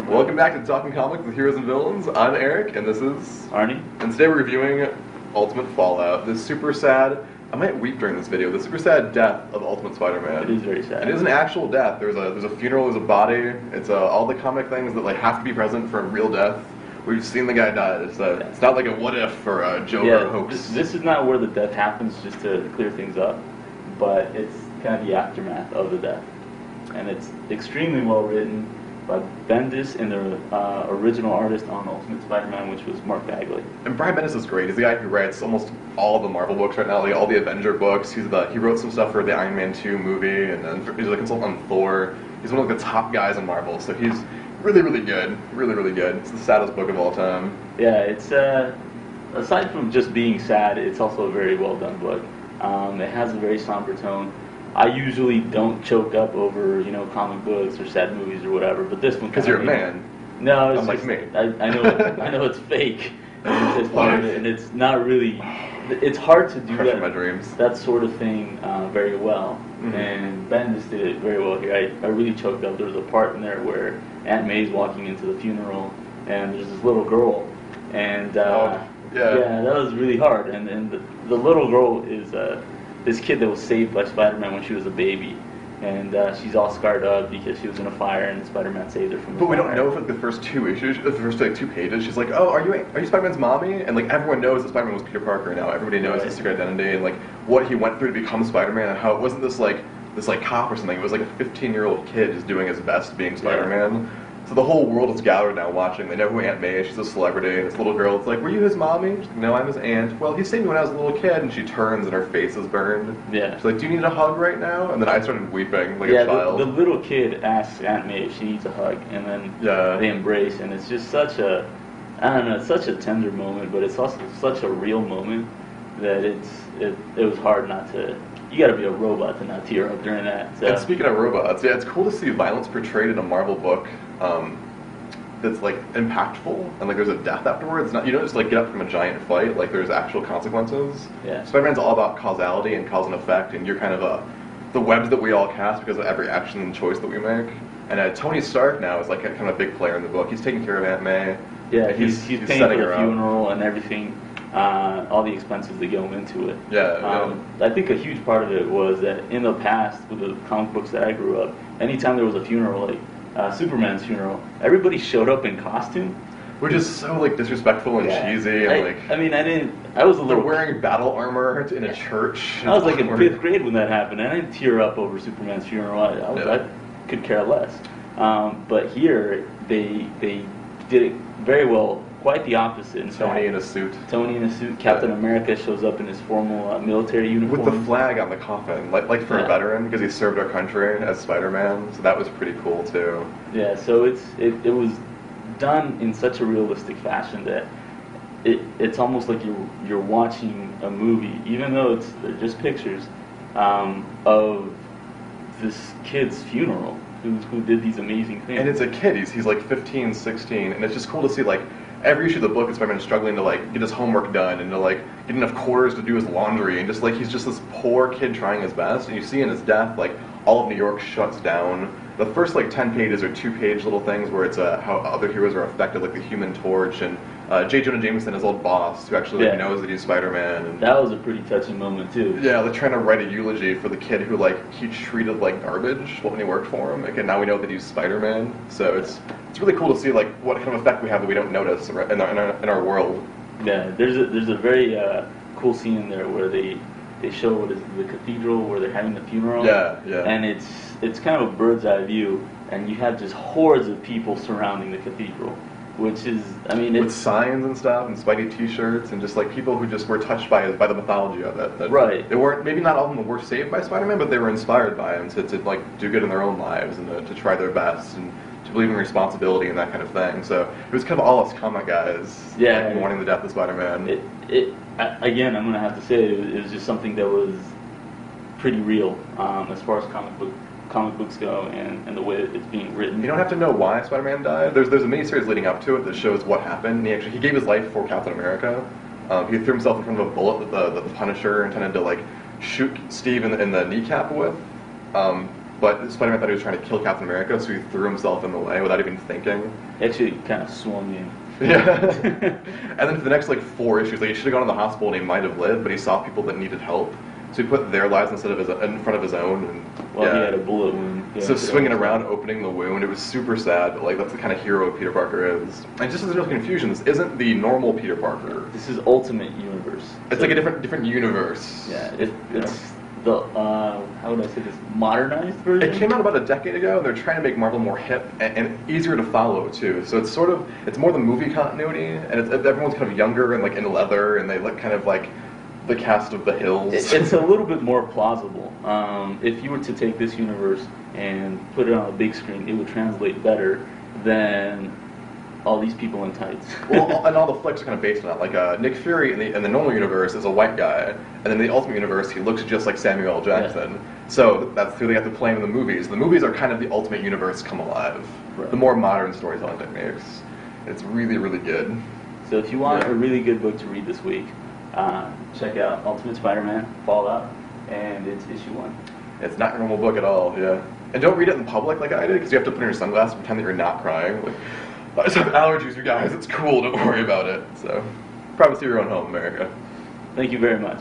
Welcome back to Talking Comics with Heroes and Villains. I'm Eric, and this is Arnie. And today we're reviewing Ultimate Fallout. This super sad, I might weep during this video, the super sad death of Ultimate Spider-Man. It is very sad. It is an actual death. There's a funeral, there's a body. It's all the comic things that like have to be present for a real death. We've seen the guy die. It's not like a what if or a Joker hoax. This is not where the death happens, just to clear things up, but it's kind of the aftermath of the death, and it's extremely well written by Bendis and the original artist on Ultimate Spider-Man, which was Mark Bagley. And Brian Bendis is great. He's the guy who writes almost all the Marvel books right now, like all the Avenger books. He wrote some stuff for the Iron Man 2 movie, and then he's a consultant on Thor. He's one of the top guys in Marvel, so he's really, really good. Really, really good. It's the saddest book of all time. Yeah, it's aside from just being sad, it's also a very well done book. It has a very somber tone. I usually don't choke up over, comic books or sad movies or whatever, but this one... Because you're a man. No, it's unlike just, me. I know it's fake. It's part of it, and it's not really... It's hard to do my dreams. that sort of thing very well, mm-hmm. and Bendis did it very well here. I really choked up. There was a part in there where Aunt May's walking into the funeral, and there's this little girl, and yeah, that was really hard. And the little girl is this kid that was saved by Spider-Man when she was a baby, and she's all scarred up because she was in a fire and Spider-Man saved her from the fire. But we don't know for the first two issues, the first like 2 pages, she's like, oh, are you Spider-Man's mommy? And like everyone knows that Spider-Man was Peter Parker now. Everybody knows his secret identity and like what he went through to become Spider-Man, and how it wasn't this cop or something. It was like a 15-year-old kid just doing his best being Spider-Man. Yeah. So the whole world is gathered now watching. They know who Aunt May is. She's a celebrity. And this little girl, it's like, were you his mommy? She's like, no, I'm his aunt. Well, he saved me when I was a little kid. And she turns and her face is burned. Yeah. She's like, do you need a hug right now? And then I started weeping like a child. The little kid asks Aunt May if she needs a hug. And then they embrace. And it's just such a, it's such a tender moment. But it's also such a real moment that it was hard not to... You gotta be a robot to not tear up during that. So. And speaking of robots, it's cool to see violence portrayed in a Marvel book that's like impactful and like there's a death afterwards. You don't just like get up from a giant fight. Like there's actual consequences. Yeah. Spider-Man's all about causality and cause and effect, and you're kind of the webs that we all cast because of every action and choice that we make. And Tony Stark now is like a kind of big player in the book. He's taking care of Aunt May. Yeah, he's paying for the funeral and everything. All the expenses that go into it. I think a huge part of it was that in the past, with the comic books that I grew up, anytime there was a funeral, like Superman's funeral, everybody showed up in costume. Which is so like disrespectful and cheesy and I was a little... They're wearing battle armor in a church. I was like in 5th grade when that happened, and I didn't tear up over Superman's funeral. I could care less. But here, they did it very well. Quite the opposite. In Tony in a suit. Captain America shows up in his formal military uniform. With the flag on the coffin, like for a veteran, because he served our country as Spider-Man. So that was pretty cool too. Yeah, so it was done in such a realistic fashion that it's almost like you're watching a movie, even though they're just pictures of this kid's funeral. Who did these amazing things. And it's a kid, he's like 15, 16, and it's just cool to see like every issue of the book is Spider-Man struggling to like get his homework done and to like get enough quarters to do his laundry, and just like he's just this poor kid trying his best. And you see in his death like all of New York shuts down. The first like 10 pages are 2-page little things where it's how other heroes are affected, like the Human Torch and J. Jonah Jameson, his old boss, who actually knows that he's Spider-Man. And that was a pretty touching moment too. Yeah, they're trying to write a eulogy for the kid who like he treated like garbage when he worked for him. Like, and now we know that he's Spider-Man. So it's really cool to see like what kind of effect we have that we don't notice in our world. Yeah, there's a very cool scene in there where they show what is the cathedral where they're having the funeral. Yeah. And it's kind of a bird's eye view, and you have just hordes of people surrounding the cathedral, which is, with signs and stuff and Spidey T-shirts and just like people who just were touched by the mythology of it. Right. They weren't, maybe not all of them were saved by Spider-Man, but they were inspired by him to like do good in their own lives and to try their best and to believe in responsibility and that kind of thing. So it was kind of all us comic guys mourning the death of Spider-Man. Again, I'm gonna have to say it was just something that was pretty real as far as comic books go and the way that it's being written. You don't have to know why Spider-Man died. There's a miniseries leading up to it that shows what happened. He gave his life for Captain America. He threw himself in front of a bullet that the Punisher intended to like shoot Steve in the kneecap with. but Spider-Man thought he was trying to kill Captain America, so he threw himself in the way without even thinking. Actually, kind of swung in. Yeah. And then for the next like 4 issues, like he should have gone to the hospital and he might have lived, but he saw people that needed help, so he put their lives instead of in front of his own. And well, he had a bullet wound. So swinging around, opening the wound, it was super sad. But like that's the kind of hero Peter Parker is. And just as there's no confusion, this isn't the normal Peter Parker. This is Ultimate Universe. It's like a different universe. Yeah, it's the how would I say this, modernized version? It came out about a decade ago, and they're trying to make Marvel more hip and easier to follow too. So it's sort of, it's more the movie continuity, and everyone's kind of younger and like in leather, and they look kind of like the cast of The Hills. It's a little bit more plausible. If you were to take this universe and put it on a big screen, it would translate better than all these people in tights. Well, and all the flicks are kind of based on that. Like Nick Fury in the normal universe is a white guy, and then in the Ultimate Universe he looks just like Samuel L. Jackson. Yeah. So that's who they have to play in the movies. The movies are kind of the Ultimate Universe come alive. Right. The more modern storytelling techniques. It's really, really good. So if you want a really good book to read this week, check out Ultimate Spider-Man, Fallout, and it's issue 1. It's not your normal book at all, yeah. And don't read it in public like I did, because you have to put on your sunglasses and pretend that you're not crying. Like, I just have allergies, you guys. It's cool. Don't worry about it. So, privacy of your own home, America. Thank you very much.